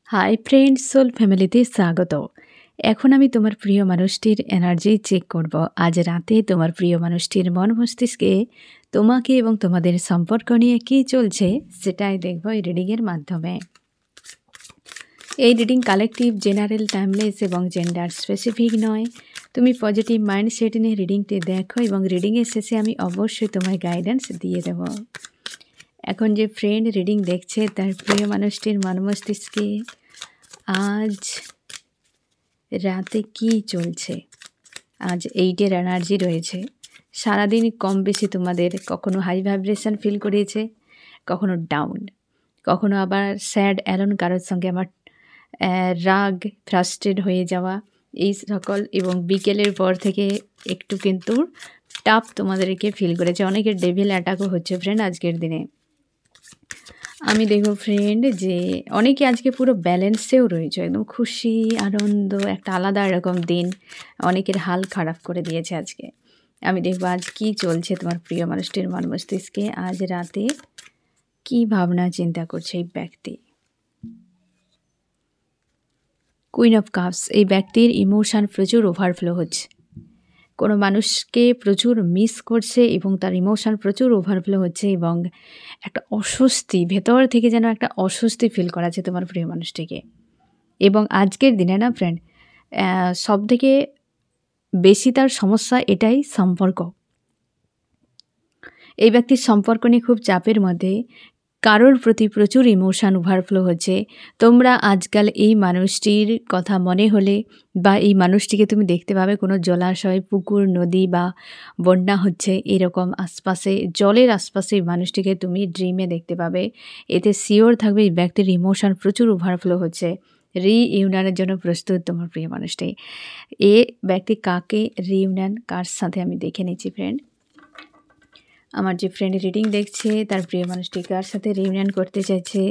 Hi friends, soul ফ্যামিলিতে স্বাগত। এখন আমি তোমার প্রিয় মানুষটির এনার্জি চেক করব। আজ রাতে তোমার প্রিয় মানুষটির মন মস্তিষ্কে তোমাকে এবং তোমাদের সম্পর্ক নিয়ে কী চলছে সেটাই দেখব এই রিডিংয়ের মাধ্যমে। এই রিডিং কালেকটিভ, জেনারেল, টাইমলেস এবং জেন্ডার স্পেসিফিক নয়। তুমি পজিটিভ মাইন্ডসেট নিয়ে রিডিংটি দেখো এবং রিডিংয়ের শেষে আমি অবশ্যই তোমায় গাইডেন্স দিয়ে দেব। এখন যে ফ্রেন্ড রিডিং দেখছে তার প্রিয় মানুষটির মন মস্তিষ্কে আজ রাতে কি চলছে। আজ 8 এনার্জি রয়েছে। সারাদিন কম বেশি তোমাদের কখনো হাই ভাইব্রেশন ফিল করিয়েছে, কখনো ডাউন, কখনো আবার স্যাড অ্যালোন, কারোর সঙ্গে আমার রাগ, ফ্রাস্ট্রেট হয়ে যাওয়া এই সকল, এবং বিকেলের পর থেকে একটু কিন্তু টাফ তোমাদেরকে ফিল করেছে। অনেকের ডেভিল অ্যাটাকও হচ্ছে ফ্রেন্ড আজকের দিনে। আমি দেখব ফ্রেন্ড যে অনেকে আজকে পুরো ব্যালেন্সেও রয়েছে, একদম খুশি, আনন্দ, একটা আলাদা রকম দিন। অনেকের হাল খারাপ করে দিয়েছে আজকে। আমি দেখব আজ কি চলছে তোমার প্রিয় মানুষটির মন মস্তিষ্কে, আজ রাতে কি ভাবনা চিন্তা করছে এই ব্যক্তি। কুইন অফ কাপস, এই ব্যক্তির ইমোশন প্রচুর ওভারফ্লো হচ্ছে। কোনো মানুষকে প্রচুর মিস করছে এবং তার ইমোশন প্রচুর ওভারফ্লো হচ্ছে এবং একটা অস্বস্তি, ভেতর থেকে যেন একটা অস্বস্তি ফিল করাচ্ছে তোমার প্রিয় মানুষটিকে। এবং আজকের দিনে না ফ্রেন্ড, সবথেকে বেশি তার সমস্যা এটাই, সম্পর্ক। এই ব্যক্তির সম্পর্ক নিয়ে খুব চাপের মধ্যে, কারোর প্রতি প্রচুর ইমোশন ওভারফ্লো হচ্ছে। তোমরা আজকাল এই মানুষটির কথা মনে হলে বা এই মানুষটিকে তুমি দেখতে পাবে কোনো জলাশয়, পুকুর, নদী বা বন্যা হচ্ছে এরকম আশপাশে, জলের আশপাশে এই মানুষটিকে তুমি ড্রিমে দেখতে পাবে। এতে শিওর থাকবে এই ব্যক্তির ইমোশন প্রচুর ওভারফ্লো হচ্ছে। রিইউনিয়নের জন্য প্রস্তুত তোমার প্রিয় মানুষটি। এ ব্যক্তি কাকে রিইউনিয়ন, কার সাথে আমি দেখে নিচ্ছি ফ্রেন্ড। আমার যে ফ্রেন্ড রিডিং দেখছে তার প্রিয় মানুষটি কার সাথে রিউনিয়ন করতে চাইছে,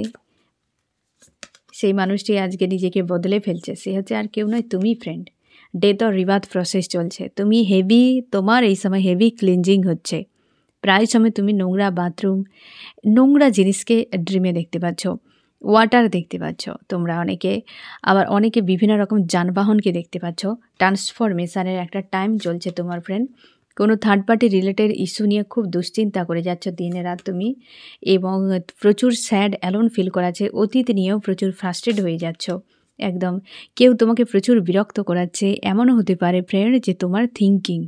সেই মানুষটি আজকে নিজেকে বদলে ফেলছে। সে হচ্ছে আর কেউ নয়, তুমি friend. Death or rebirth process চলছে। তুমি হেভি, তোমার এই সময় হেভি ক্লিনজিং হচ্ছে। প্রায় সময় তুমি নোংরা বাথরুম, নোংরা জিনিসকে ড্রিমে দেখতে পাচ্ছ, ওয়াটার দেখতে পাচ্ছ তোমরা অনেকে, আবার অনেকে বিভিন্ন রকম যানবাহনকে দেখতে পাচ্ছ। ট্রান্সফরমেশনের একটা টাইম চলছে তোমার ফ্রেন্ড। কোনো থার্ড পার্টি রিলেটেড ইস্যু নিয়ে খুব দুশ্চিন্তা করে যাচ্ছ দিনে রাত তুমি, এবং প্রচুর স্যাড অ্যালোন ফিল করাচ্ছে। অতীত নিয়েও প্রচুর ফ্রাস্ট্রেট হয়ে যাচ্ছ একদম। কেউ তোমাকে প্রচুর বিরক্ত করাচ্ছে। এমনও হতে পারে ফ্রেন্ড যে তোমার থিঙ্কিং,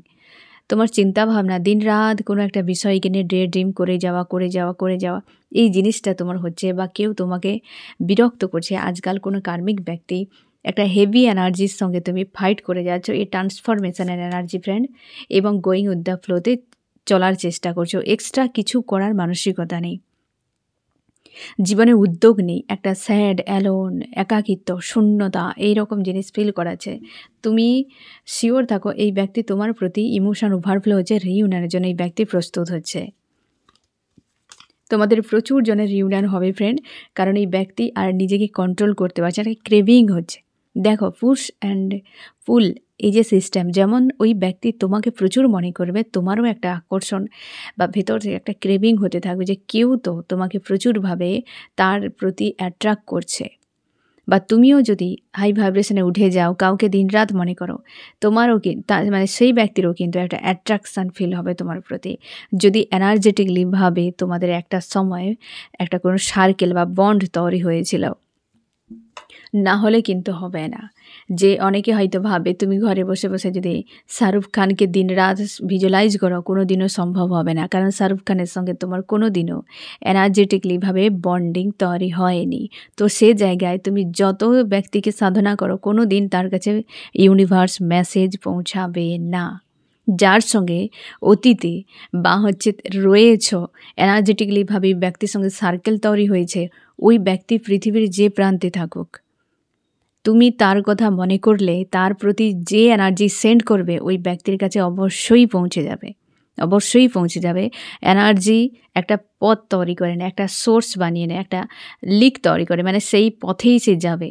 তোমার চিন্তাভাবনা দিন রাত কোনো একটা বিষয়কে নিয়ে ডে ড্রিম করে যাওয়া এই জিনিসটা তোমার হচ্ছে, বা কেউ তোমাকে বিরক্ত করছে। আজকাল কোনো কার্মিক ব্যক্তি একটা হেভি এনার্জির সঙ্গে তুমি ফাইট করে যাচ্ছ, এই ট্রান্সফরমেশনের এনার্জি ফ্রেন্ড, এবং গোয়িং উইথ দ্য ফ্লোতে চলার চেষ্টা করছো। এক্সট্রা কিছু করার মানসিকতা নেই, জীবনে উদ্যোগ নেই। একটা স্যাড অ্যালোন, একাকিত্ব, শূন্যতা এইরকম জিনিস ফিল করাচ্ছে। তুমি শিওর থাকো এই ব্যক্তি তোমার প্রতি ইমোশন ওভারফ্লো হচ্ছে। রিইউনিয়নের জন্য এই ব্যক্তি প্রস্তুত হচ্ছে। তোমাদের প্রচুর জনের রিউনিয়ন হবে ফ্রেন্ড, কারণ এই ব্যক্তি আর নিজেকে কন্ট্রোল করতে পারছে না, ক্রেভিং হচ্ছে। দেখো পুশ অ্যান্ড পুল, এই যে সিস্টেম, যেমন ওই ব্যক্তি তোমাকে প্রচুর মনে করবে, তোমারও একটা আকর্ষণ বা ভেতর থেকে একটা ক্রেভিং হতে থাকবে যে কেউ তো তোমাকে প্রচুরভাবে তার প্রতি অ্যাট্রাক্ট করছে। বা তুমিও যদি হাই ভাইব্রেশনে উঠে যাও, কাউকে দিনরাত মনে করো, তোমারও মানে সেই ব্যক্তিরও কিন্তু একটা অ্যাট্রাকশান ফিল হবে তোমার প্রতি। যদি এনার্জেটিকলিভাবে তোমাদের একটা সময় একটা কোনো সার্কেল বা বন্ড তৈরি হয়েছিল, না হলে কিন্তু হবে না। যে অনেকে হয়তো ভাবে তুমি ঘরে বসে বসে যদি শাহরুখ খানকে দিনরাত ভিজুয়ালাইজ করো, কোনো দিনও সম্ভব হবে না, কারণ শাহরুখ খানের সঙ্গে তোমার কোনো দিনও এনার্জেটিকলিভাবে বন্ডিং তৈরি হয়নি। তো সে জায়গায় তুমি যত ব্যক্তিকে সাধনা করো, কোনো দিন তার কাছে ইউনিভার্স মেসেজ পৌঁছাবে না। যার সঙ্গে অতীতে বা রয়েছ এনার্জেটিকলিভাবে ব্যক্তির সঙ্গে সার্কেল তৈরি হয়েছে, ওই ব্যক্তি পৃথিবীর যে প্রান্তে থাকুক, তুমি তার কথা মনে করলে তার প্রতি যে এনার্জি সেন্ড করবে ওই ব্যক্তির কাছে অবশ্যই পৌঁছে যাবে। এনার্জি একটা পথ তৈরি করে নেয়, একটা সোর্স বানিয়ে নেয়, একটা লিক তৈরি করে, মানে সেই পথেই সে যাবে।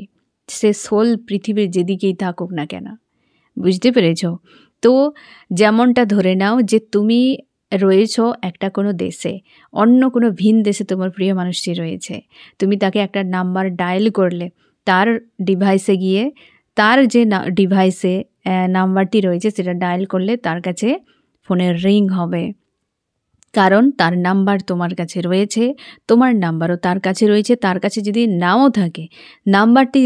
সে সোল পৃথিবীর যেদিকেই থাকুক না কেন, বুঝতে পেরেছ? তো যেমনটা ধরে নাও যে তুমি রয়েছ একটা কোনো দেশে, অন্য কোনো ভিন দেশে তোমার প্রিয় মানুষটি রয়েছে। তুমি তাকে একটা নাম্বার ডায়াল করলে, তার ডিভাইসে গিয়ে তার যে ডিভাইসে নাম্বারটি রয়েছে সেটা ডায়াল করলে তার কাছে ফোনের রিং হবে, কারণ তার নাম্বার তোমার কাছে রয়েছে, তোমার নাম্বারও তার কাছে রয়েছে। তার কাছে যদি নাও থাকে, নাম্বারটি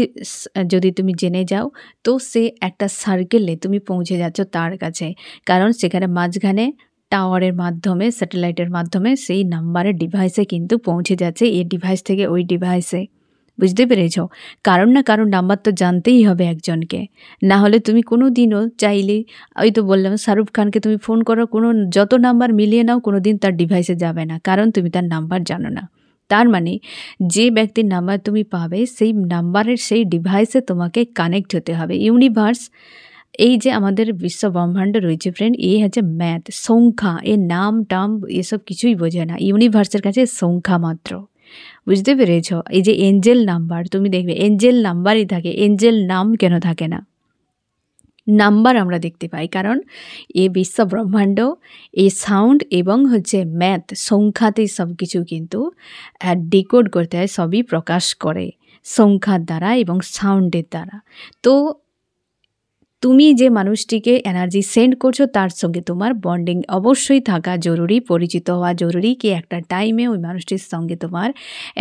যদি তুমি জেনে যাও, তো সে একটা সার্কেলে তুমি পৌঁছে যাচ্ছ তার কাছে, কারণ সেখানে মাঝখানে টাওয়ারের মাধ্যমে, স্যাটেলাইটের মাধ্যমে সেই নাম্বারের ডিভাইসে কিন্তু পৌঁছে যাচ্ছে, এই ডিভাইস থেকে ওই ডিভাইসে। বুঝতে পেরেছ? কারণ না কারণ নাম্বার তো জানতেই হবে একজনকে, না হলে তুমি কোনো দিনও চাইলে, ওই তো বললাম শাহরুখ খানকে তুমি ফোন করো, কোনো যত নাম্বার মিলিয়ে নাও, কোনো দিন তার ডিভাইসে যাবে না, কারণ তুমি তার নাম্বার জানো না। তার মানে যে ব্যক্তির নাম্বার তুমি পাবে, সেই নাম্বারের সেই ডিভাইসে তোমাকে কানেক্ট হতে হবে। ইউনিভার্স, এই যে আমাদের বিশ্ব ব্রহ্মাণ্ড রয়েছে ফ্রেন্ড, এই হচ্ছে ম্যাথ, সংখ্যা, এর নাম টাম এসব কিছুই বোঝে না। ইউনিভার্সের কাছে সংখ্যা মাত্র। বুঝতে পেরেছ? এই যে এঞ্জেল নাম্বার, তুমি দেখবে এঞ্জেল নাম্বারই থাকে, এঞ্জেল নাম কেন থাকে না? নাম্বার আমরা দেখতে পাই, কারণ এই বিশ্ব ব্রহ্মাণ্ড, এই সাউন্ড এবং হচ্ছে ম্যাথ, সংখ্যাতেই সব কিছু কিন্তু ডিকোড করতে হয়, সবই প্রকাশ করে সংখ্যার দ্বারা এবং সাউন্ডের দ্বারা। তো তুমি যে মানুষটিকে এনার্জি সেন্ড করছো, তার সঙ্গে তোমার বন্ডিং অবশ্যই থাকা জরুরি, পরিচিত হওয়া জরুরি, কি একটা টাইমে ওই মানুষটির সঙ্গে তোমার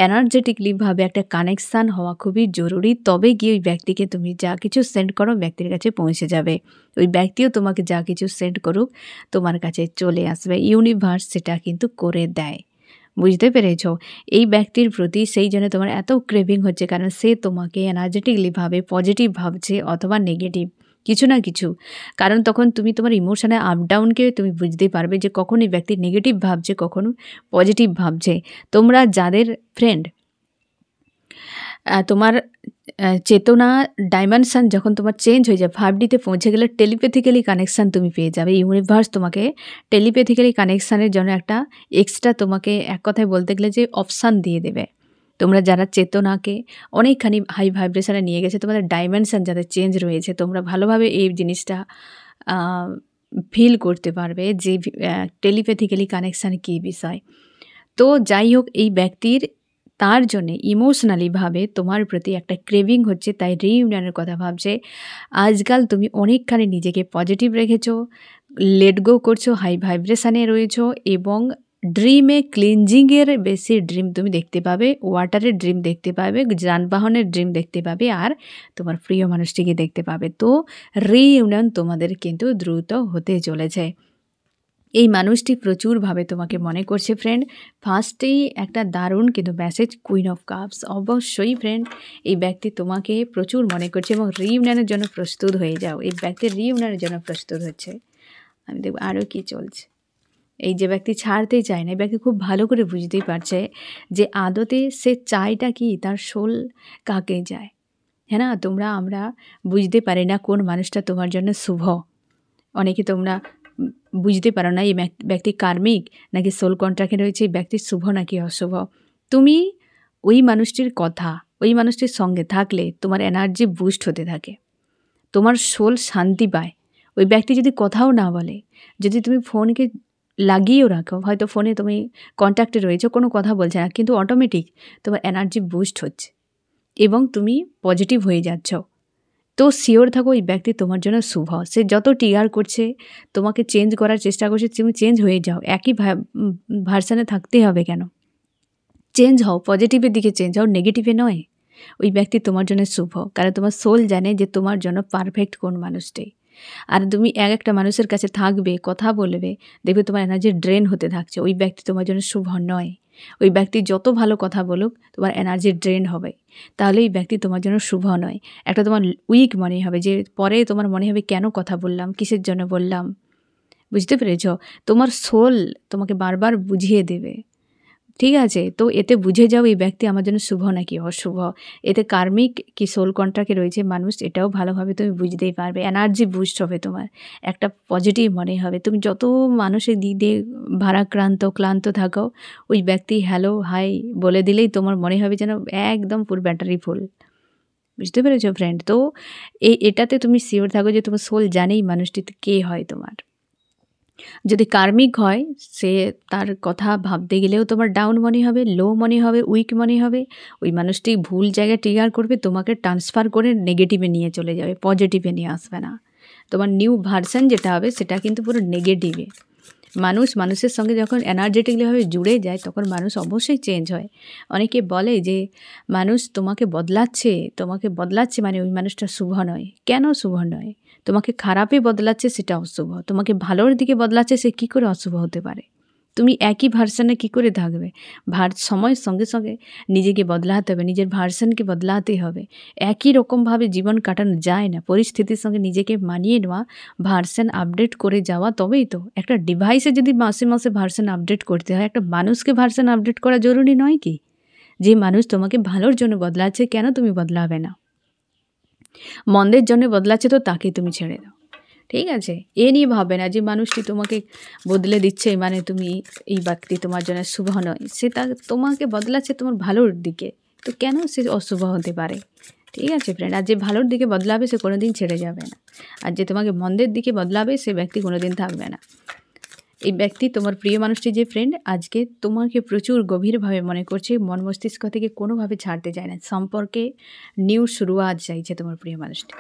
এনার্জেটিকলিভাবে একটা কানেকশান হওয়া খুবই জরুরি। তবে গিয়ে ওই ব্যক্তিকে তুমি যা কিছু সেন্ড করো ব্যক্তির কাছে পৌঁছে যাবে, ওই ব্যক্তিও তোমাকে যা কিছু সেন্ড করুক তোমার কাছে চলে আসবে। ইউনিভার্স সেটা কিন্তু করে দেয়। বুঝতে পেরেছ? এই ব্যক্তির প্রতি সেই জন্য তোমার এত ক্রেভিং হচ্ছে, কারণ সে তোমাকে এনার্জেটিকলিভাবে পজিটিভ ভাবছে অথবা নেগেটিভ কিছু না কিছু, কারণ তখন তুমি তোমার ইমোশনের আপ ডাউনকে তুমি বুঝতে পারবে যে কখন এই ব্যক্তি নেগেটিভ ভাবছে, কখনো পজিটিভ ভাবছে। তোমরা যাদের ফ্রেন্ড, তোমার চেতনা ডাইমেনশান যখন তোমার চেঞ্জ হয়ে যায়, 5Dতে পৌঁছে গেলে টেলিপ্যাথিক্যালি কানেকশান তুমি পেয়ে যাবে। ইউনিভার্স তোমাকে টেলিপ্যাথিক্যালি কানেকশানের জন্য একটা এক্সট্রা, তোমাকে এক কথায় বলতে গেলে যে অপশান দিয়ে দেবে। তোমরা যারা চেতনাকে অনেকখানি হাই ভাইব্রেশনে নিয়ে গেছে, তোমাদের ডাইমেনশান যাদের চেঞ্জ রয়েছে, তোমরা ভালোভাবে এই জিনিসটা ফিল করতে পারবে যে টেলিপ্যাথিক্যালি কানেকশান কী বিষয়। তো যাই হোক, এই ব্যক্তির তার জন্যে ইমোশনালিভাবে তোমার প্রতি একটা ক্রেভিং হচ্ছে, তাই রিইউনিয়নের কথা ভাবছে। আজকাল তুমি অনেকখানি নিজেকে পজিটিভ রেখেছো, লেট গো করছো, হাই ভাইব্রেশনে রয়েছো, এবং ড্রিমে ক্লিনজিংয়ের বেশি ড্রিম তুমি দেখতে পাবে, ওয়াটারের ড্রিম দেখতে পাবে, যানবাহনের ড্রিম দেখতে পাবে, আর তোমার প্রিয় মানুষটিকে দেখতে পাবে। তো রিইউনিয়ন তোমাদের কিন্তু দ্রুত হতে চলেছে। এই মানুষটি প্রচুরভাবে তোমাকে মনে করছে ফ্রেন্ড। ফার্স্টেই একটা দারুণ কিন্তু মেসেজ, কুইন অফ কাপস। অবশ্যই ফ্রেন্ড, এই ব্যক্তি তোমাকে প্রচুর মনে করছে এবং রিইউনিয়নের জন্য প্রস্তুত হয়ে যাও। এই ব্যক্তি রিইউনিয়নের জন্য প্রস্তুত হচ্ছে। আমি দেখব আরও কী চলছে। এই যে ব্যক্তি ছাড়তেই চায় না, এই ব্যক্তি খুব ভালো করে বুঝতেই পারছে যে আদতে সে চায়টা কি, তার সোল কাকে যায়। হ্যাঁ না, আমরা বুঝতে পারি না কোন মানুষটা তোমার জন্য শুভ। অনেকে তোমরা বুঝতে পারো না এই ব্যক্তি কার্মিক নাকি সোল কন্ট্রাক্টে রয়েছে, এই ব্যক্তি শুভ নাকি অশুভ। তুমি ওই মানুষটির কথা, ওই মানুষটির সঙ্গে থাকলে তোমার এনার্জি বুস্ট হতে থাকে, তোমার সোল শান্তি পায়। ওই ব্যক্তি যদি কথাও না বলে, যদি তুমি ফোনকে লাগিয়েও রাখো, হয়তো ফোনে তুমি কন্ট্যাক্টে রয়েছো, কোনো কথা বলছে না, কিন্তু অটোমেটিক তোমার এনার্জি বুস্ট হচ্ছে এবং তুমি পজিটিভ হয়ে যাচ্ছ। তো শিওর থাকো এই ব্যক্তি তোমার জন্য শুভ। সে যত টিয়ার করছে, তোমাকে চেঞ্জ করার চেষ্টা করছে, তুমি চেঞ্জ হয়ে যাও। একই ভার্সানে থাকতে হবে কেন? চেঞ্জ হও, পজিটিভের দিকে চেঞ্জ হও, নেগেটিভে নয়। ওই ব্যক্তি তোমার জন্য শুভ, কারণ তোমার সোল জানে যে তোমার জন্য পারফেক্ট কোন মানুষটাই। আর তুমি একটা মানুষের কাছে থাকবে, কথা বলবে, দেখবে তোমার এনার্জি ড্রেন হতে থাকছে। ওই ব্যক্তি তোমার জন্য শুভ নয়। ওই ব্যক্তি যত ভালো কথা বলুক, তোমার এনার্জি ড্রেন হবে। তাহলে এই ব্যক্তি তোমার জন্য শুভ নয়। একটা তোমার উইক মনে হবে, যে পরে তোমার মনে হবে কেন কথা বললাম, কিসের জন্য বললাম। বুঝতে পেরেছ? তোমার সোল তোমাকে বারবার বুঝিয়ে দেবে। ঠিক আছে? তো এতে বুঝে যাও এই ব্যক্তি আমার জন্য শুভ নাকি অশুভ। এতে কার্মিক কি সোল কন্ট্রাক্টে রয়েছে মানুষ, এটাও ভালোভাবে তুমি বুঝতেই পারবে। এনার্জি বুস্ট হবে তোমার, একটা পজিটিভ মনে হবে। তুমি যত মানুষের দিক দিয়ে ভারাক্রান্ত, ক্লান্ত থাকো, ওই ব্যক্তি হ্যালো হাই বলে দিলেই তোমার মনে হবে যেন একদম পুরো ব্যাটারি ফুল। বুঝতে পেরেছো ফ্রেন্ড? তো এটাতে তুমি শিওর থাকো যে তোমার সোল জানেই মানুষটি কে হয় তোমার। যদি কার্মিক হয়, সে তার কথা ভাবতে গেলেও তোমার ডাউন মনে হবে, লো মনে হবে, উইক মনে হবে। ওই মানুষটি ভুল জায়গায় ট্রিগার করবে, তোমাকে ট্রান্সফার করে নেগেটিভে নিয়ে চলে যাবে, পজিটিভে নিয়ে আসবে না। তোমার নিউ ভার্সন যেটা হবে সেটা কিন্তু পুরো নেগেটিভে। মানুষের সঙ্গে যখন এনার্জেটিকলিভাবে জুড়ে যায় তখন মানুষ অবশ্যই চেঞ্জ হয়। অনেকে বলে যে মানুষ তোমাকে বদলাচ্ছে মানে ওই মানুষটা শুভ নয়। কেন শুভ নয়? তোমাকে খারাপে বদলাচ্ছে সেটা অশুভ। তোমাকে ভালোর দিকে বদলাচ্ছে সে কী করে অশুভ হতে পারে? তুমি একই ভার্সনে কী করে থাকবে? সময়ের সঙ্গে সঙ্গে নিজেকে বদলাতে হবে, নিজের ভার্সনকে বদলাতে হবে। একই রকমভাবে জীবন কাটানো যায় না। পরিস্থিতির সঙ্গে নিজেকে মানিয়ে নেওয়া, ভার্সন আপডেট করে যাওয়া, তবেই তো। একটা ডিভাইসে যদি মাসে মাসে ভার্সন আপডেট করতে হয়, একটা মানুষকে ভার্সন আপডেট করা জরুরি নয় কি? যে মানুষ তোমাকে ভালোর জন্য বদলাচ্ছে, কেন তুমি বদলাবে না? মন্দের জন্য বদলাচ্ছে তো তাকে তুমি ছেড়ে দাও। ঠিক আছে? এ নিয়ে ভাববে না যে মানুষটি তোমাকে বদলে দিচ্ছে মানে তুমি এই ব্যক্তি তোমার জন্য শুভ নয়। সে তোমাকে বদলাচ্ছে তোমার ভালোর দিকে। তো কেন সে অশুভ হতে পারে? ঠিক আছে ফ্রেন্ড? আর যে ভালোর দিকে বদলাবে সে কোনোদিন ছেড়ে যাবে না। আর যে তোমাকে মন্দের দিকে বদলাবে সে ব্যক্তি কোনোদিন থাকবে না। এই ব্যক্তি তোমার প্রিয় মানুষটি যে ফ্রেন্ড আজকে তোমাকে প্রচুর গভীরভাবে মনে করছে, মন মস্তিষ্ক থেকে কোনোভাবে ছাড়তে চায় না। সম্পর্কে নিউ শুরুয়াত চাইছে তোমার প্রিয় মানুষটি।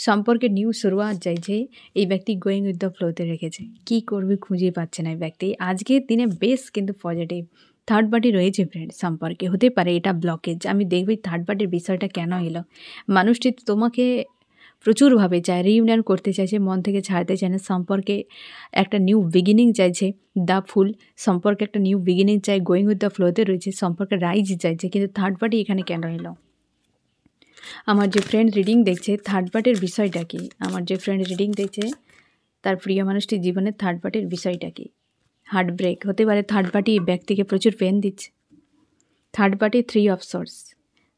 সম্পর্কে নিউ শুরুয়াত চাইছে। এই ব্যক্তি গোয়িং উইথ দ্য ফ্লোতে রেখেছে। কী করবে খুঁজে পাচ্ছে না এই ব্যক্তি। আজকের দিনে বেশ কিন্তু পজিটিভ। থার্ড পার্টি রয়েছে ফ্রেন্ড সম্পর্কে। হতে পারে এটা ব্লকেজ। আমি দেখব থার্ড পার্টির বিষয়টা কেন এলো। মানুষটি তোমাকে প্রচুরভাবে চায়, রিইউনিয়ন করতে চাইছে, মন থেকে ছাড়তে চায় না। সম্পর্কে একটা নিউ বিগিনিং চাইছে। দ্য ফুল সম্পর্কে একটা নিউ বিগিনিং চাই, গোয়িং উইথ দ্য ফ্লোতে রয়েছে। সম্পর্কে রাইজ চাইছে, কিন্তু থার্ড পার্টি এখানে কেন এলো? আমার যে ফ্রেন্ড রিডিং দেখছে থার্ড পার্টির বিষয়টা কী? আমার যে ফ্রেন্ড রিডিং দেখছে তার প্রিয় মানুষটির জীবনের থার্ড পার্টির বিষয়টা কী? হার্ট ব্রেক হতে পারে। থার্ড পার্টি ব্যক্তিকে প্রচুর পেন দিচ্ছে। Third party 3 of swords,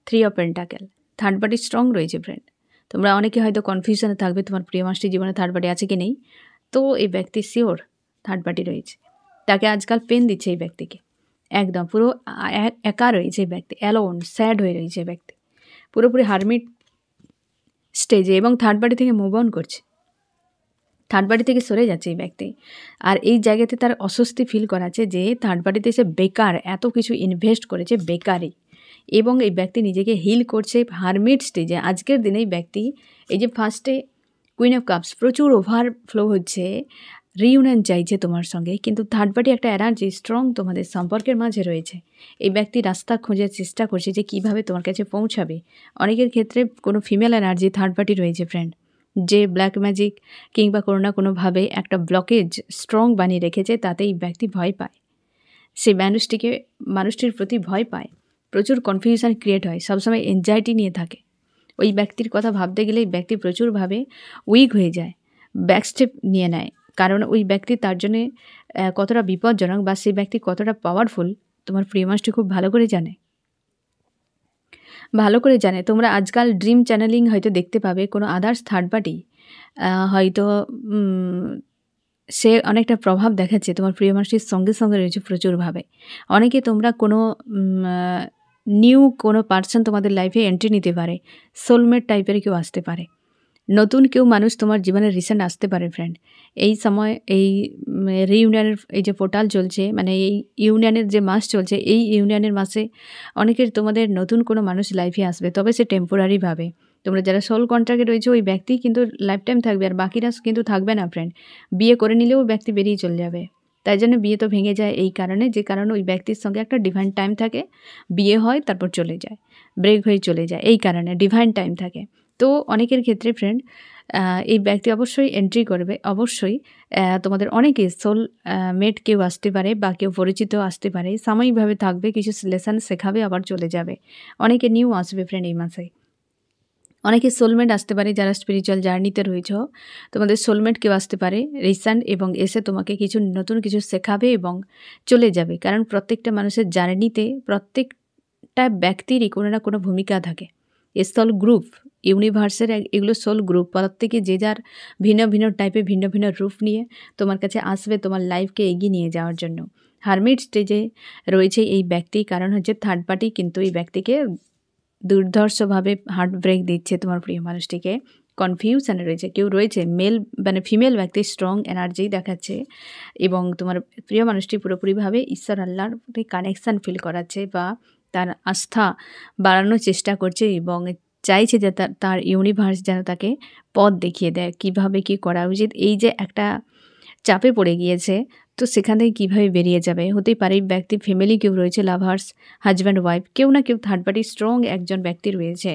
3 of pentacle. Third party strong রয়েছে ফ্রেন্ড। তোমরা অনেকে হয়তো কনফিউশনে থাকবে তোমার প্রিয় মানুষটির জীবনে থার্ড পার্টি আছে কি নেই। তো এই ব্যক্তি শিওর থার্ড পার্টি রয়েছে। তাকে আজকাল পেন দিচ্ছে এই ব্যক্তিকে। একদম পুরো একা রয়েছে এই ব্যক্তি, অ্যালোন, স্যাড হয়ে রয়েছে এই ব্যক্তি, পুরোপুরি হারমিট স্টেজে, এবং থার্ড পার্টি থেকে মুভ অন করছে। থার্ড পার্টি থেকে সরে যাচ্ছে এই ব্যক্তি। আর এই জায়গাতে তার অস্বস্তি ফিল করাচ্ছে যে থার্ড পার্টিতে সে বেকার, এত কিছু ইনভেস্ট করেছে বেকারে, এবং এই ব্যক্তি নিজেকে হিল করছে হারমিট স্টেজে। আজকের দিনে এই ব্যক্তি এই যে ফার্স্টে কুইন অফ কাপস প্রচুর ওভারফ্লো হচ্ছে, রিইউনিয়ন চাইছে তোমার সঙ্গে, কিন্তু থার্ড পার্টি একটা এনার্জি স্ট্রং তোমাদের সম্পর্কের মাঝে রয়েছে। এই ব্যক্তি রাস্তা খোঁজার চেষ্টা করছে যে কিভাবে তোমার কাছে পৌঁছাবে। অনেকের ক্ষেত্রে কোনো ফিমেল এনার্জি থার্ড পার্টি রয়েছে ফ্রেন্ড, যে ব্ল্যাক ম্যাজিক কিংবা কোনো না কোনোভাবে একটা ব্লকেজ স্ট্রং বানিয়ে রেখেছে, তাতে এই ব্যক্তি ভয় পায়। সে মানুষটির প্রতি ভয় পায়, প্রচুর কনফিউশন ক্রিয়েট হয়, সবসময় এনজাইটি নিয়ে থাকে। ওই ব্যক্তির কথা ভাবতে গেলে এই ব্যক্তি প্রচুরভাবে উইক হয়ে যায়, ব্যাকস্টেপ নিয়ে নেয়। কারণ ওই ব্যক্তি তার জন্যে কতটা বিপজ্জনক বা সেই ব্যক্তি কতটা পাওয়ারফুল তোমার প্রিয় মানুষটি খুব ভালো করে জানে। তোমরা আজকাল ড্রিম চ্যানেলিং হয়তো দেখতে পাবে। কোনো আদার্স থার্ড পার্টি হয়তো সে অনেকটা প্রভাব দেখাচ্ছে তোমার প্রিয় মানুষটির সঙ্গে সঙ্গে রয়েছে প্রচুরভাবে। অনেকে তোমরা কোনো নিউ কোনো পার্সন তোমাদের লাইফে এন্ট্রি নিতে পারে। সোলমেট টাইপের কেউ আসতে পারে, নতুন কেউ মানুষ তোমার জীবনে রিসেন্ট আসতে পারে ফ্রেন্ড। এই সময় এই রিইউনিয়নের এই যে পোর্টাল চলছে, মানে এই ইউনিয়নের যে মাস চলছে, এই ইউনিয়নের মাসে অনেকের তোমাদের নতুন কোনো মানুষ লাইফে আসবে, তবে সে টেম্পোরারিভাবে। তোমরা যারা সোল কন্ট্রাক্টে রয়েছে ওই ব্যক্তি কিন্তু লাইফ টাইম থাকবে, আর বাকিরা কিন্তু থাকবে না ফ্রেন্ড। বিয়ে করে নিলেও ওই ব্যক্তি বেরিয়ে চলে যাবে। তাই জন্য বিয়ে তো ভেঙে যায় এই কারণে, যে কারণে ওই ব্যক্তির সঙ্গে একটা ডিভাইন টাইম থাকে, বিয়ে হয় তারপর চলে যায়, ব্রেক হয়ে চলে যায়, এই কারণে ডিভাইন টাইম থাকে। তো অনেকের ক্ষেত্রে ফ্রেন্ড এই ব্যক্তি অবশ্যই এন্ট্রি করবে, অবশ্যই তোমাদের অনেকে সোল মেট কেউ আসতে পারে বা কেউ পরিচিত আসতে পারে, সাময়িকভাবে থাকবে, কিছু লেসন শেখাবে, আবার চলে যাবে। অনেকে নিউ আসবে ফ্রেন্ড এই মাসে। অনেকে সোলমেট আসতে পারে, যারা স্পিরিচুয়াল জার্নিতে রয়েছ তোমাদের সোলমেট কেউ আসতে পারে রিসেন্ট, এবং এসে তোমাকে কিছু নতুন কিছু শেখাবে এবং চলে যাবে। কারণ প্রত্যেকটা মানুষের জার্নিতে প্রত্যেকটা ব্যক্তিরই কোনো না কোনো ভূমিকা থাকে। সোল গ্রুপ, ইউনিভার্সের এগুলো সোল গ্রুপ, প্রত্যেকে যে যার ভিন্ন ভিন্ন টাইপে ভিন্ন ভিন্ন রূপ নিয়ে তোমার কাছে আসবে তোমার লাইফকে এগিয়ে নিয়ে যাওয়ার জন্য। হারমিট স্টেজে রয়েছে এই ব্যক্তি, কারণ হচ্ছে থার্ড পার্টি কিন্তু এই ব্যক্তিকে দুর্ধর্ষভাবে হার্ট ব্রেক দিচ্ছে তোমার প্রিয় মানুষটিকে। কনফিউশনে রয়েছে, কেউ রয়েছে মেল মানে ফিমেল ব্যক্তি স্ট্রং এনার্জি দেখাচ্ছে এবং তোমার প্রিয় মানুষটি পুরোপুরিভাবে ঈশ্বর আল্লাহর প্রতি কানেকশান ফিল করাচ্ছে বা তার আস্থা বাড়ানোর চেষ্টা করছে এবং চাইছে যে তার ইউনিভার্স যেন তাকে পথ দেখিয়ে দেয় কীভাবে কী করা উচিত। এই যে একটা চাপে পড়ে গিয়েছে, তো সেখান থেকে কীভাবে বেরিয়ে যাবে। হতেই পারে ব্যক্তি ফ্যামিলি কেউ রয়েছে, লাভার্স, হাজব্যান্ড ওয়াইফ, কেউ না কেউ থার্ড পার্টি স্ট্রং একজন ব্যক্তি রয়েছে,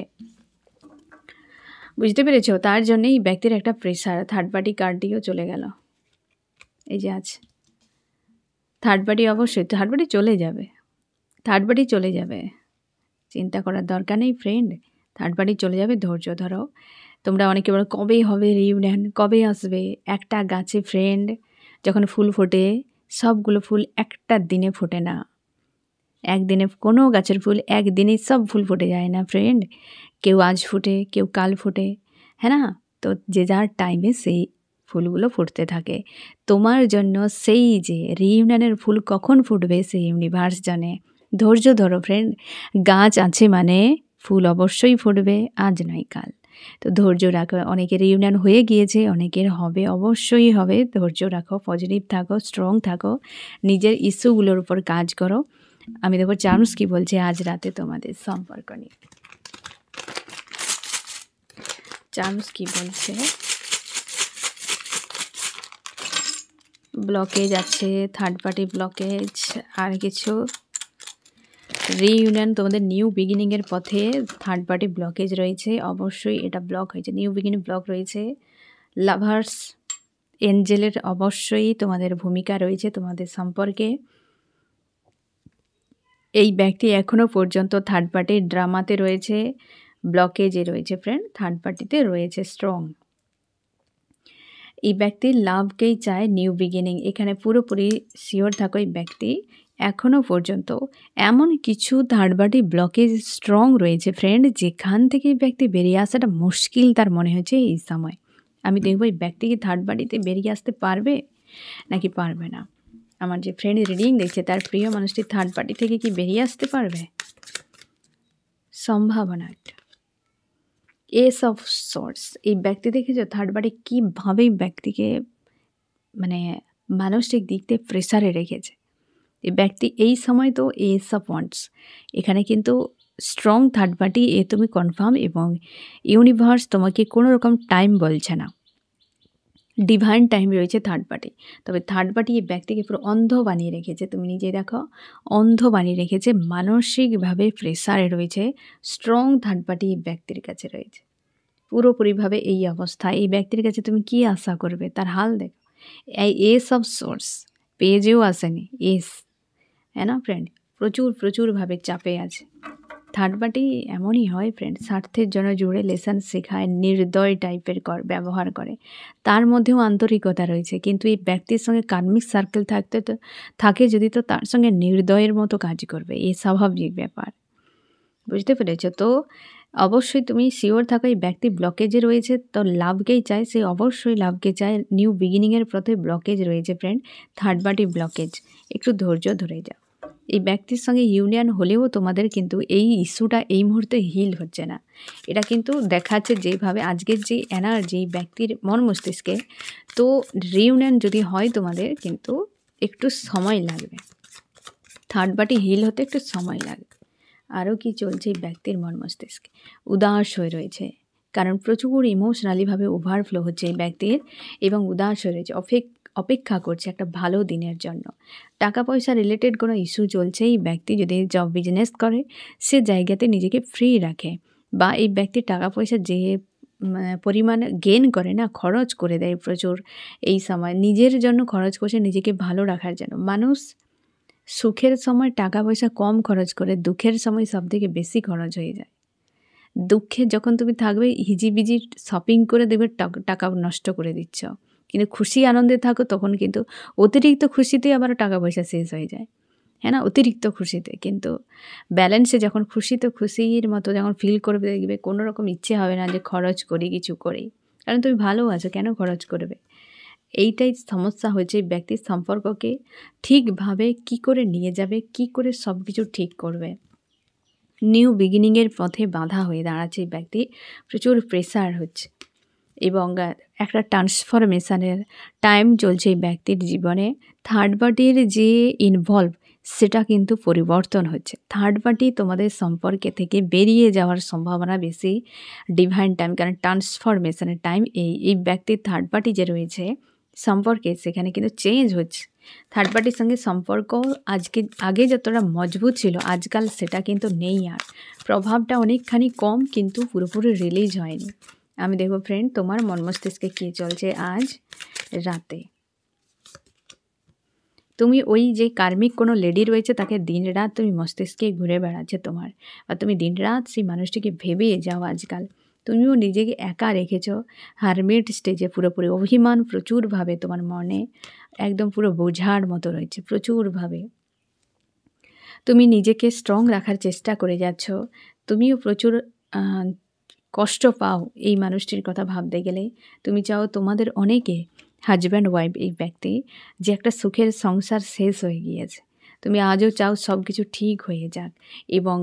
বুঝতে পেরেছো? তার জন্যই ব্যক্তির একটা প্রেশার। থার্ড পার্টি কার্ডটিও চলে গেল, এই যে আছে থার্ড পার্টি। অবশ্যই থার্ড পার্টি চলে যাবে, থার্ড পার্টি চলে যাবে, চিন্তা করার দরকার নেই ফ্রেন্ড। থার্ড পার্টি চলে যাবে, ধৈর্য ধরো। তোমরা অনেকে বলো কবে হবে রিউনিয়ন, কবে আসবে? একটা গাছে ফ্রেন্ড যখন ফুল ফোটে, সবগুলো ফুল একটা দিনে ফোটে না। একদিনে কোনো গাছের ফুল একদিনেই সব ফুল ফুটে যায় না ফ্রেন্ড। কেউ আজ ফুটে, কেউ কাল ফুটে, হ্যাঁ না? তো যে যার টাইমে সেই ফুলগুলো ফুটতে থাকে। তোমার জন্য সেই যে রিইউনিয়নের ফুল কখন ফুটবে সেই ইউনিভার্স জানে। ধৈর্য ধরো ফ্রেন্ড, গাছ আছে মানে ফুল অবশ্যই ফুটবে, আজ নয় কাল। তো ধৈর্য রাখো। অনেকের রিইউনিয়ন হয়ে গিয়েছে, অনেকের হবে, অবশ্যই হবে। ধৈর্য রাখো, পজিটিভ থাকো, স্ট্রং থাকো, নিজের ইস্যুগুলোর উপর কাজ করো। আমি দেখো চার্মস কি বলছে আজ রাতে তোমাদের সম্পর্ক নিয়ে। চার্মস কি বলছে? ব্লকেজ আছে, থার্ড পার্টি ব্লকেজ, আর কিছু রিইউনিয়ন, তোমাদের নিউ বিগিনিংয়ের পথে থার্ড পার্টি ব্লকেজ রয়েছে, অবশ্যই এটা ব্লক হয়েছে, নিউ বিগিনিং ব্লক রয়েছে। লাভার্স, এঞ্জেলের অবশ্যই তোমাদের ভূমিকা রয়েছে তোমাদের সম্পর্কে। এই ব্যক্তি এখনও পর্যন্ত থার্ড পার্টির ড্রামাতে রয়েছে, ব্লকেজে রয়েছে ফ্রেন্ড, থার্ড পার্টিতে রয়েছে স্ট্রং। এই ব্যক্তি লাভকেই চায়, নিউ বিগিনিং। এখানে পুরোপুরি শিওর থাকো এই ব্যক্তি এখনও পর্যন্ত এমন কিছু থার্ড পার্টি ব্লকেজ স্ট্রং রয়েছে ফ্রেন্ড, যেখান থেকে এই ব্যক্তি বেরিয়ে আসাটা মুশকিল তার মনে হয়েছে এই সময়। আমি দেখবো এই ব্যক্তি কি থার্ড পার্টিতে বেরিয়ে আসতে পারবে নাকি পারবে না। আমার যে ফ্রেন্ড রিডিং দেখছে তার প্রিয় মানুষটি থার্ড পার্টি থেকে কি বেরিয়ে আসতে পারবে? সম্ভাবনা একটা এস অফ সোর্স। এই ব্যক্তি দেখেছো থার্ড পার্টি কীভাবে ব্যক্তিকে মানে মানসিক দিক থেকে প্রেসারে রেখেছে। এই ব্যক্তি এই সময় তো এস অফ ওয়ান্টস, এখানে কিন্তু স্ট্রং থার্ড পার্টি, এ তুমি কনফার্ম, এবং ইউনিভার্স তোমাকে কোনো রকম টাইম বলছে না, ডিভাইন টাইম রয়েছে থার্ড পার্টি। তবে থার্ড পার্টি এই ব্যক্তিকে পুরো অন্ধ বানিয়ে রেখেছে, তুমি নিজে দেখো, অন্ধ বানিয়ে রেখেছে, মানসিকভাবে প্রেসারে রয়েছে। স্ট্রং থার্ড পার্টি এই ব্যক্তির কাছে রয়েছে পুরোপুরিভাবে। এই অবস্থায় এই ব্যক্তির কাছে তুমি কি আশা করবে? তার হাল দেখো, এই এস অফ সোর্স পেজেও আসেনি, এস, হ্যাঁ না ফ্রেন্ড? প্রচুরভাবে চাপে আছে। থার্ড পার্টি এমনই হয় ফ্রেন্ড, স্বার্থের জন্য জুড়ে লেসন শেখায়, নির্দয় টাইপের ব্যবহার করে, তার মধ্যেও আন্তরিকতা রয়েছে। কিন্তু এই ব্যক্তির সঙ্গে কার্মিক সার্কেল থাকে যদি, তো তার সঙ্গে নির্দয়ের মতো কাজ করবে, এই স্বাভাবিক ব্যাপার, বুঝতে পেরেছ? তো অবশ্যই তুমি শিওর থাকো এই ব্যক্তি ব্লকেজে রয়েছে, তো লাভকেই চায়, সে অবশ্যই লাভকে চায়। নিউ বিগিনিংয়ের পথে ব্লকেজ রয়েছে ফ্রেন্ড, থার্ড পার্টি ব্লকেজ। একটু ধৈর্য ধরে যাও। এই ব্যক্তির সঙ্গে ইউনিয়ন হলেও তোমাদের কিন্তু এই ইস্যুটা এই মুহূর্তে হিল হচ্ছে না। এটা কিন্তু দেখাচ্ছে যেভাবে আজকের যে এনার্জি ব্যক্তির মন মস্তিষ্কে, তো রিউনিয়ন যদি হয় তোমাদের কিন্তু একটু সময় লাগবে, থার্ড পার্টি হিল হতে একটু সময় লাগবে। আরও কি চলছে এই ব্যক্তির মন মস্তিষ্কে? উদাস হয়ে রয়েছে, কারণ প্রচুর ইমোশনালিভাবে ওভারফ্লো হচ্ছে এই ব্যক্তির, এবং উদাস হয়ে রয়েছে, অপেক্ষা করছে একটা ভালো দিনের জন্য। টাকা পয়সা রিলেটেড কোনো ইস্যু চলছে। এই ব্যক্তি যদি জব বিজনেস করে, সে জায়গাতে নিজেকে ফ্রি রাখে, বা এই ব্যক্তি টাকা পয়সা যে পরিমাণে গেন করে না, খরচ করে দেয় প্রচুর এই সময়, নিজের জন্য খরচ করছে, নিজেকে ভালো রাখার জন্য। মানুষ সুখের সময় টাকা পয়সা কম খরচ করে, দুঃখের সময় সবথেকে বেশি খরচ হয়ে যায়। দুঃখে যখন তুমি থাকবে হিজিবিজি শপিং করে দেখবে টাকা নষ্ট করে দিচ্ছ, কিন্তু খুশি আনন্দে থাকো তখন কিন্তু অতিরিক্ত খুশিতে আবার টাকা পয়সা শেষ হয়ে যায়, হ্যাঁ না? অতিরিক্ত খুশিতে, কিন্তু ব্যালেন্সে যখন খুশি, তো খুশির মতো যখন ফিল করবে দেখবে কোনো রকম ইচ্ছে হবে না যে খরচ করি, কিছু করি, কারণ তুমি ভালো আছো, কেন খরচ করবে? এইটাই সমস্যা হয়েছে ব্যক্তির সম্পর্ককে ঠিকভাবে কি করে নিয়ে যাবে, কি করে সব কিছু ঠিক করবে। নিউ বিগিনিংয়ের পথে বাধা হয়ে দাঁড়াচ্ছে ব্যক্তি, প্রচুর প্রেসার হচ্ছে, এবং একটা ট্রান্সফরমেশনের টাইম চলছে এই ব্যক্তির জীবনে। থার্ড পার্টির যে ইনভলভ সেটা কিন্তু পরিবর্তন হচ্ছে। থার্ড পার্টি তোমাদের সম্পর্কে থেকে বেরিয়ে যাওয়ার সম্ভাবনা বেশি ডিভাইন টাইম, কারণ ট্রান্সফরমেশনের টাইম এই ব্যক্তির থার্ড পার্টি যে রয়েছে সম্পর্কে সেখানে কিন্তু চেঞ্জ হচ্ছে। থার্ড পার্টির সঙ্গে সম্পর্ক আগে যতটা মজবুত ছিল আজকাল সেটা কিন্তু নেই, আর প্রভাবটা অনেকখানি কম, কিন্তু পুরোপুরি রিলিজ হয়নি। আমি দেখব ফ্রেন্ড তোমার মন মস্তিষ্কে কী চলছে আজ রাতে। তুমি ওই যে কার্মিক কোনো লেডি রয়েছে তাকে দিন রাত তুমি মস্তিষ্কে ঘুরে বেড়াচ্ছে তোমার, বা তুমি দিন রাত সেই মানুষটিকে ভেবে যাও। আজকাল তুমিও নিজেকে একা রেখেছো হারমিট স্টেজে, পুরোপুরি অভিমান প্রচুরভাবে তোমার মনে একদম পুরো বোঝার মতো রয়েছে প্রচুরভাবে। তুমি নিজেকে স্ট্রং রাখার চেষ্টা করে যাচ্ছ, তুমিও প্রচুর কষ্ট পাও এই মানুষটির কথা ভাবতে গেলে। তুমি চাও তোমাদের অনেকে হাজব্যান্ড ওয়াইফ এই ব্যক্তি যে একটা সুখের সংসার শেষ হয়ে গিয়েছে, তুমি আজও চাও সব কিছু ঠিক হয়ে যাক এবং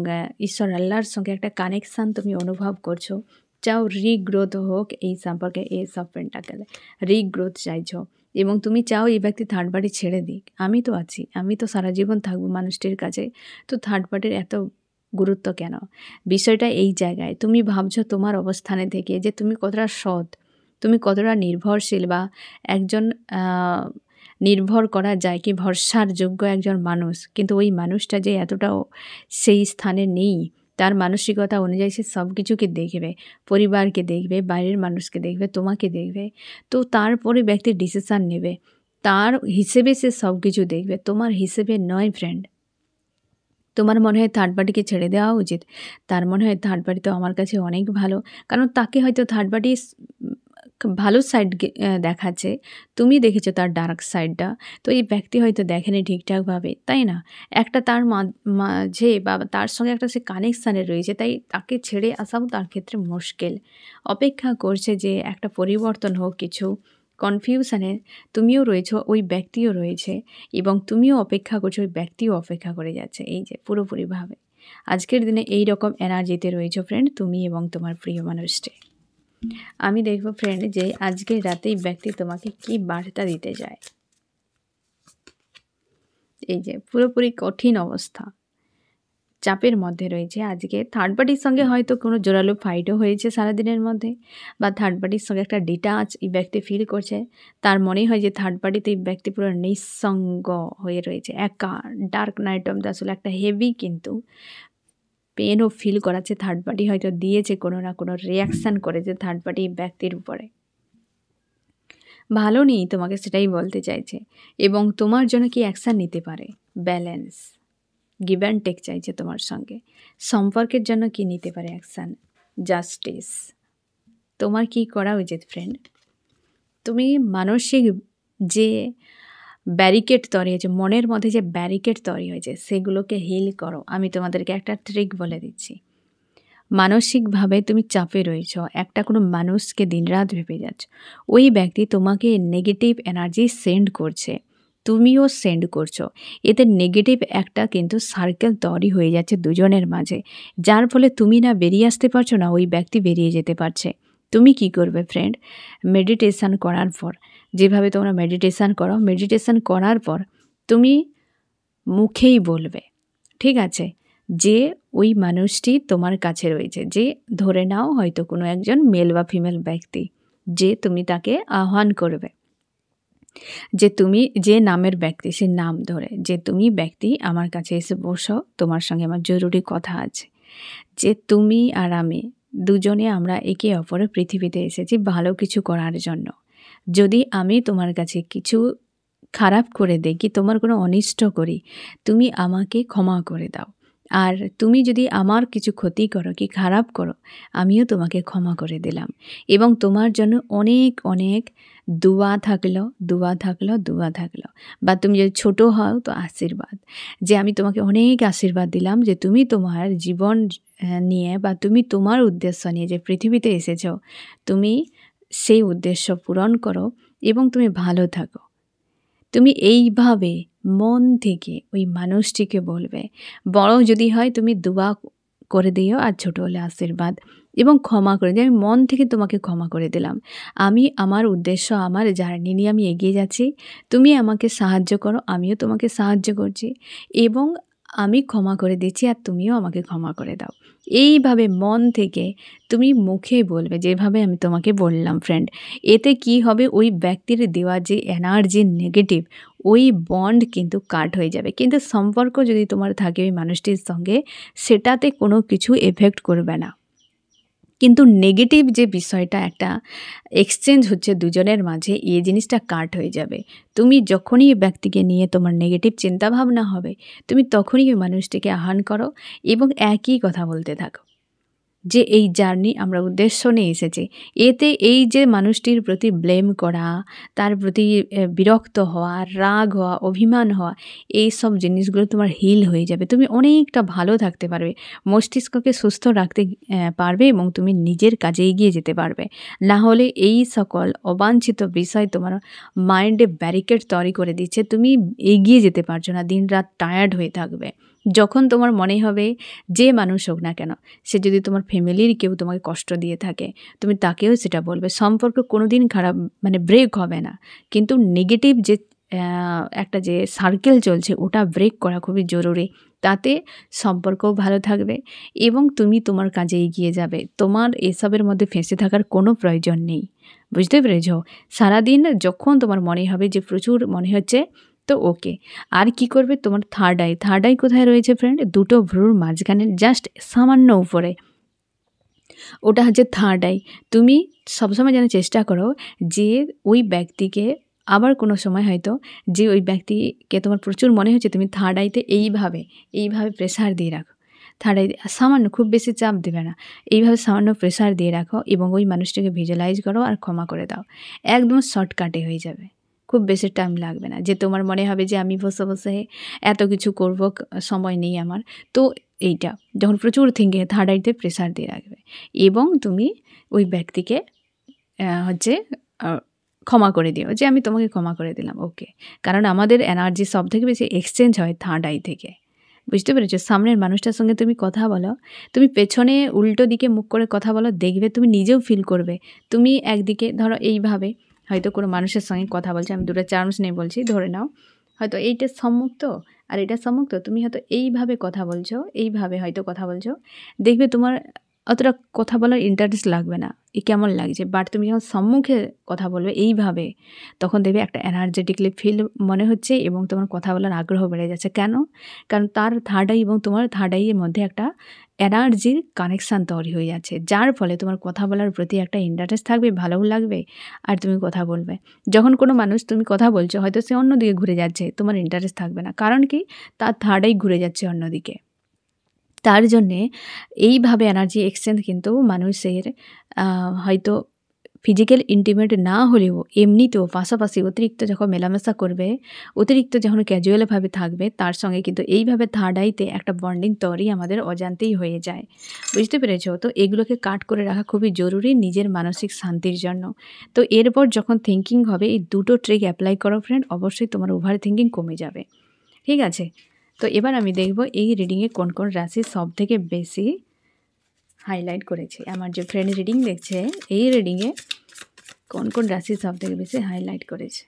ঈশ্বর আল্লাহর সঙ্গে একটা কানেকশান তুমি অনুভব করছো, চাও রিগ্রোথ হোক এই সম্পর্কে। এস অফ পেন্টাকেল রিগ্রোথ চাইছো এবং তুমি চাও এই ব্যক্তি থার্ড পার্টি ছেড়ে দিক। আমি তো আছি, আমি তো সারা জীবন থাকবো মানুষটির কাছে, তো থার্ড পার্টির এত গুরুত্ব কেন? বিষয়টা এই জায়গায় তুমি ভাবছো তোমার অবস্থানে থেকে যে তুমি কতটা সৎ, তুমি কতটা নির্ভরশীল বা একজন নির্ভর করা যায় কি ভরসার যোগ্য একজন মানুষ, কিন্তু ওই মানুষটা যে এতটাও সেই স্থানে নেই, তার মানসিকতা অনুযায়ী সে সব কিছুকে দেখবে, পরিবারকে দেখবে, বাইরের মানুষকে দেখবে, তোমাকে দেখবে, তো তারপরে ব্যক্তি ডিসিশান নেবে, তার হিসেবে সে সব কিছু দেখবে, তোমার হিসেবে নয় ফ্রেন্ড। তোমার মনে হয় থার্ড পার্টিকে ছেড়ে দেওয়া উচিত, তার মনে হয় থার্ড পার্টি তো আমার কাছে অনেক ভালো, কারণ তাকে হয়তো থার্ড পার্টি ভালো সাইড দেখাচ্ছে, তুমি দেখেছো তার ডার্ক সাইডটা, তো এই ব্যক্তি হয়তো দেখেনি ঠিকঠাকভাবে, তাই না? একটা তার মাঝে বা তার সঙ্গে একটা সে কানেকশানে রয়েছে, তাই তাকে ছেড়ে আসাও তার ক্ষেত্রে মুশকিল। অপেক্ষা করছে যে একটা পরিবর্তন হোক, কিছু কনফিউশনে তুমিও রয়েছো, ওই ব্যক্তিও রয়েছে এবং তুমিও অপেক্ষা করছো, ওই ব্যক্তিও অপেক্ষা করে যাচ্ছে। এই যে পুরোপুরিভাবে আজকের দিনে এই রকম এনার্জিতে রয়েছো ফ্রেন্ড তুমি এবং তোমার প্রিয় মানুষটি। আমি দেখবো ফ্রেন্ড যে আজকের রাতেই ব্যক্তি তোমাকে কি বার্তা দিতে যায়। এই যে পুরোপুরি কঠিন অবস্থা, চাপের মধ্যে রয়েছে আজকে। থার্ড পার্টির সঙ্গে হয়তো কোনো জোরালো ফাইটও হয়েছে সারাদিনের মধ্যে, বা থার্ড পার্টির সঙ্গে একটা ডিটাচ এই ব্যক্তি ফিল করছে, তার মনে হয় যে থার্ড পার্টিতে এই ব্যক্তি পুরো নিঃসঙ্গ হয়ে রয়েছে, একা। Dark night of the soul একটা হেভি কিন্তু পেনও ফিল করাচ্ছে। থার্ড পার্টি হয়তো দিয়েছে কোনো না কোনো রিয়াকশান করেছে থার্ড পার্টি ব্যক্তির উপরে, ভালো নেই তোমাকে সেটাই বলতে চাইছে এবং তোমার জন্য কি অ্যাকশান নিতে পারে। ব্যালেন্স, গিভ অ্যান্ড টেক চাইছে তোমার সঙ্গে। সম্পর্কের জন্য কি নিতে পারে অ্যাকশান, জাস্টিস। তোমার কি করা উচিত ফ্রেন্ড? তুমি মানসিক যে ব্যারিকেড তৈরি হয়েছে, মনের মধ্যে যে ব্যারিকেড তৈরি হয়েছে সেগুলোকে হিল করো। আমি তোমাদেরকে একটা ট্রিক বলে দিচ্ছি। মানসিকভাবে তুমি চাপে রয়েছ, একটা কোনো মানুষকে দিনরাত ভেবে যাচ্ছ, ওই ব্যক্তি তোমাকে নেগেটিভ এনার্জি সেন্ড করছে, তুমিও সেন্ড করছো, এতে নেগেটিভ একটা কিন্তু সার্কেল তৈরি হয়ে যাচ্ছে দুজনের মাঝে, যার ফলে তুমি না বেরিয়ে আসতে পারছো না, ওই ব্যক্তি বেরিয়ে যেতে পারছে। তুমি কি করবে ফ্রেন্ড? মেডিটেশান করার পর, যেভাবে তোমরা মেডিটেশান করো, মেডিটেশান করার পর তুমি মুখেই বলবে, ঠিক আছে, যে ওই মানুষটি তোমার কাছে রয়েছে, যে ধরে নাও হয়তো কোনো একজন মেল বা ফিমেল ব্যক্তি, যে তুমি তাকে আহ্বান করবে, যে তুমি যে নামের ব্যক্তি সে নাম ধরে, যে তুমি ব্যক্তি আমার কাছে এসে বসো, তোমার সঙ্গে আমার জরুরি কথা আছে, যে তুমি আর আমি দুজনে আমরা একে অপরের পৃথিবীতে এসেছি ভালো কিছু করার জন্য। যদি আমি তোমার কাছে কিছু খারাপ করে দেই, কি তোমার কোনো অনিষ্ট করি, তুমি আমাকে ক্ষমা করে দাও। আর তুমি যদি আমার কিছু ক্ষতি করো কি খারাপ করো, আমিও তোমাকে ক্ষমা করে দিলাম। এবং তোমার জন্য অনেক অনেক দোয়া থাকলো, দোয়া থাকলো, দোয়া থাকলো। বা তুমি যদি ছোটো হও তো আশীর্বাদ, যে আমি তোমাকে অনেক আশীর্বাদ দিলাম যে তুমি তোমার জীবন নিয়ে বা তুমি তোমার উদ্দেশ্য নিয়ে যে পৃথিবীতে এসেছো, তুমি সেই উদ্দেশ্য পূরণ করো এবং তুমি ভালো থাকো। তুমি এইভাবে মন থেকে ওই মানুষটিকে বলবে। বড় যদি হয় তুমি দোয়া করে দিও, আর ছোটো হলে আশীর্বাদ। এবং ক্ষমা করে যে আমি মন থেকে তোমাকে ক্ষমা করে দিলাম। আমি আমার উদ্দেশ্য, আমার জার্নি নিয়ে আমি এগিয়ে যাচ্ছি। তুমি আমাকে সাহায্য করো, আমিও তোমাকে সাহায্য করছি এবং আমি ক্ষমা করে দিচ্ছি আর তুমিও আমাকে ক্ষমা করে দাও। এইভাবে মন থেকে তুমি মুখে বলবে, যেভাবে আমি তোমাকে বললাম ফ্রেন্ড। এতে কি হবে, ওই ব্যক্তির দেওয়া যে এনার্জি নেগেটিভ, ওই বন্ড কিন্তু কাট হয়ে যাবে। কিন্তু সম্পর্ক যদি তোমার থাকে ওই মানুষটির সঙ্গে, সেটাতে কোনো কিছু এফেক্ট করবে না। কিন্তু নেগেটিভ যে বিষয়টা একটা এক্সচেঞ্জ হচ্ছে দুজনের মাঝে, এই জিনিসটা কাট হয়ে যাবে। তুমি যখনই এই ব্যক্তিকে নিয়ে তোমার নেগেটিভ চিন্তাভাবনা হবে, তুমি তখনই ওই মানুষটিকে আহ্বান করো এবং একই কথা বলতে থাকো যে এই জার্নি আমরা উদ্দেশ্য নিয়ে এসেছি। এতে এই যে মানুষটির প্রতি ব্লেম করা, তার প্রতি বিরক্ত হওয়া, রাগ হওয়া, অভিমান হওয়া, এই সব জিনিসগুলো তোমার হিল হয়ে যাবে। তুমি অনেকটা ভালো থাকতে পারবে, মস্তিষ্ককে সুস্থ রাখতে পারবে এবং তুমি নিজের কাজে এগিয়ে যেতে পারবে। না হলে এই সকল অবাঞ্ছিত বিষয় তোমার মাইন্ডে ব্যারিকেড তৈরি করে দিচ্ছে, তুমি এগিয়ে যেতে পারছো না, দিনরাত টায়ার্ড হয়ে থাকবে। যখন তোমার মনে হবে যে মানুষ হোক না কেন, সে যদি তোমার ফ্যামিলির কেউ তোমাকে কষ্ট দিয়ে থাকে, তুমি তাকেও সেটা বলবে। সম্পর্ক কোনো দিন খারাপ ব্রেক হবে না, কিন্তু নেগেটিভ যে একটা যে সার্কেল চলছে ওটা ব্রেক করা খুবই জরুরি। তাতে সম্পর্কও ভালো থাকবে এবং তুমি তোমার কাজে এগিয়ে যাবে। তোমার এসবের মধ্যে ফেঁসে থাকার কোনো প্রয়োজন নেই। বুঝতে পেরেছ? সারাদিন যখন তোমার মনে হবে যে প্রচুর মনে হচ্ছে, তো ওকে। আর কি করবে, তোমার থার্ড আই কোথায় রয়েছে ফ্রেন্ড? দুটো ভ্রুর মাঝখানে জাস্ট সামান্য উপরে, ওটা হচ্ছে থার্ড আই। তুমি সবসময় যেন চেষ্টা করো যে ওই ব্যক্তিকে, আবার কোনো সময় হয়তো যে ওই ব্যক্তিকে তোমার প্রচুর মনে হচ্ছে, তুমি থার্ড আইতে এইভাবে প্রেসার দিয়ে রাখো। থার্ড আই সামান্য, খুব বেশি চাপ দেবে না, এইভাবে সামান্য প্রেসার দিয়ে রাখো এবং ওই মানুষটাকে ভিজুয়ালাইজ করো আর ক্ষমা করে দাও। একদম শর্টকাটে হয়ে যাবে, খুব বেশি টাইম লাগবে না। যে তোমার মনে হবে যে আমি বসে বসে এত কিছু করব, সময় নেই আমার। তো এইটা যখন প্রচুর থিঙ্কিং, থার্ড আইতে প্রেসার দিয়ে রাখবে এবং তুমি ওই ব্যক্তিকে হচ্ছে ক্ষমা করে দিও যে আমি তোমাকে ক্ষমা করে দিলাম, ওকে। কারণ আমাদের এনার্জি সব থেকে বেশি এক্সচেঞ্জ হয় থার্ড আই থেকে। বুঝতে পেরেছো? সামনের মানুষটার সঙ্গে তুমি কথা বলো, তুমি পেছনে উল্টো দিকে মুখ করে কথা বলো, দেখবে তুমি নিজেও ফিল করবে। তুমি একদিকে ধরো এইভাবে হয়তো কোনো মানুষের সঙ্গে কথা বলছে, আমি দুটো টার্মস নিয়ে বলছি, ধরে নাও হয়তো এইটা সম্মুখ তো আর এটা সম্মুখ তো, তুমি হয়তো এইভাবে কথা বলছো, এইভাবে হয়তো কথা বলছো, দেখবে তোমার অতটা কথা বলার ইন্টারেস্ট লাগবে না, কেমন লাগছে। বাট তুমি যখন সম্মুখে কথা বলবে এইভাবে, তখন দেখবে একটা এনার্জেটিকলি ফিল মনে হচ্ছে এবং তোমার কথা বলার আগ্রহ বেড়ে যাচ্ছে। কেন? কারণ তার থার্ড আই এবং তোমার থার্ড আইয়ের মধ্যে একটা এনার্জির কানেকশান তৈরি হয়ে যাচ্ছে, যার ফলে তোমার কথা বলার প্রতি একটা ইন্টারেস্ট থাকবে, ভালোও লাগবে আর তুমি কথা বলবে। যখন কোনো মানুষ তুমি কথা বলছো, হয়তো সে অন্যদিকে ঘুরে যাচ্ছে, তোমার ইন্টারেস্ট থাকবে না, কারণ কি, তার থার্ড আই ঘুরে যাচ্ছে অন্যদিকে। তার জন্যে এইভাবে এনার্জি এক্সচেঞ্জ কিন্তু মানুষের হয়তো ফিজিক্যাল ইন্টিমেট না হলেও এমনিতেও পাশাপাশি অতিরিক্ত যখন মেলামেশা করবে, অতিরিক্ত যখন ক্যাজুয়ালভাবে থাকবে, তার সঙ্গে কিন্তু এইভাবে থার্ড আইতে একটা বন্ডিং তৈরি আমাদের অজান্তেই হয়ে যায়। বুঝতে পেরেছো? তো এগুলোকে কাট করে রাখা খুবই জরুরি নিজের মানসিক শান্তির জন্য। তো এরপর যখন থিঙ্কিং হবে, এই দুটো ট্রিক অ্যাপ্লাই করো ফ্রেন্ড, অবশ্যই তোমার ওভার থিঙ্কিং কমে যাবে। ঠিক আছে? তো এবার আমি দেখব এই রিডিংয়ে কোন কোন রাশি সব থেকে বেশি হাইলাইট করেছে। আমার যে ফ্রেন্ড রিডিং দেখছে, এই রিডিংয়ে কোন কোন রাশি সব থেকে বেশি হাইলাইট করেছে।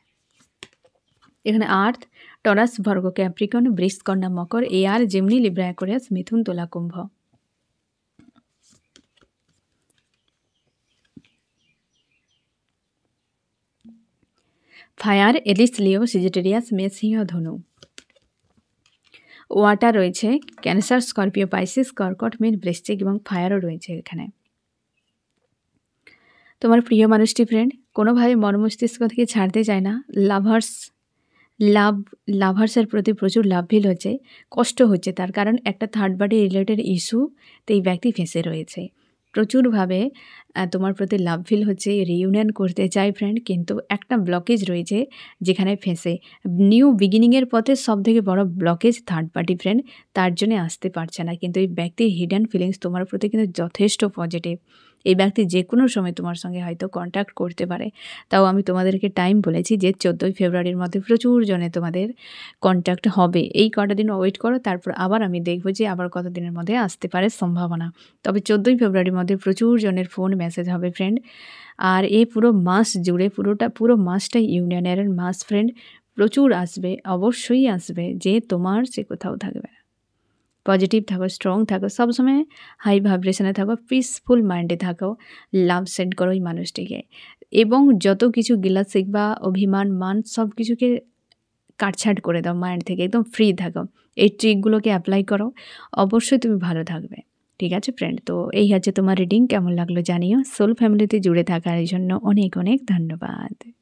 এখানে আর্থ, টরাস, ভার্গ, ক্যাপ্রিকন, বৃষ, কন্যা, মকর, এয়ার, জেমিনি, লিব্রা, অ্যাকোয়ারিয়াস, মিথুন, তুলা, কুম্ভ। ফায়ার, এলিস, লিও, সিজিটেরিয়াস, মেষ, সিংহ, ধনু। ওয়াটার রয়েছে ক্যান্সার, স্করপিও, পাইসিস, কর্কট, মীন, বৃশ্চিক এবং ফায়ারও রয়েছে এখানে। তোমার প্রিয় মানুষটি ফ্রেন্ড কোনোভাবে মন মস্তিষ্ক থেকে ছাড়তে চায় না। লাভার্সের প্রতি প্রচুর লাভ ফিল হচ্ছে, কষ্ট হচ্ছে তার, কারণ একটা থার্ড পার্টি রিলেটেড ইস্যুতে এই ব্যক্তি ফেঁসে রয়েছে। প্রচুরভাবে তোমার প্রতি লাভ ফিল হচ্ছে, রিইউনিয়ন করতে চাই ফ্রেন্ড, কিন্তু একটা ব্লকেজ রয়েছে যেখানে ফেঁসে। নিউ বিগিনিংয়ের পথে সবথেকে বড় ব্লকেজ থার্ড পার্টি ফ্রেন্ড, তার জন্য আসতে পারছে না। কিন্তু এই ব্যক্তির হিডেন ফিলিংস তোমার প্রতি কিন্তু যথেষ্ট পজিটিভ। এই ব্যক্তি যে কোনো সময় তোমার সঙ্গে হয়তো কন্ট্যাক্ট করতে পারে। তাও আমি তোমাদেরকে টাইম বলেছি যে 14ই ফেব্রুয়ারির মধ্যে প্রচুর জনে তোমাদের কন্ট্যাক্ট হবে। এই কটা দিন ওয়েট করো, তারপর আবার আমি দেখব যে আবার কত দিনের মধ্যে আসতে পারে সম্ভাবনা। তবে 14ই ফেব্রুয়ারির মধ্যে প্রচুর জনের ফোন মেসেজ হবে ফ্রেন্ড। আর এই পুরো মাস জুড়ে পুরো মাসটাই ইউনিয়নের মাস ফ্রেন্ড। প্রচুর আসবে, অবশ্যই আসবে, যে তোমার সে কোথাও থাকবে না। পজিটিভ থাকো, স্ট্রং থাকো, সবসময় হাই ভাইব্রেশনে থাকো, পিসফুল মাইন্ডে থাকো, লাভ সেন্ড করো ওই মানুষটিকে, এবং যত কিছু গিলা শিখবা, অভিমান, মান সব কিছুকে কাটছাট করে দাও মাইন্ড থেকে, একদম ফ্রি থাকো। এই ট্রিকগুলোকে অ্যাপ্লাই করো, অবশ্যই তুমি ভালো থাকবে। ঠিক আছে ফ্রেন্ড, তো এই হচ্ছে তোমার রিডিং। কেমন লাগলো জানিও। সোল ফ্যামিলিতে জুড়ে থাকার জন্য অনেক অনেক ধন্যবাদ।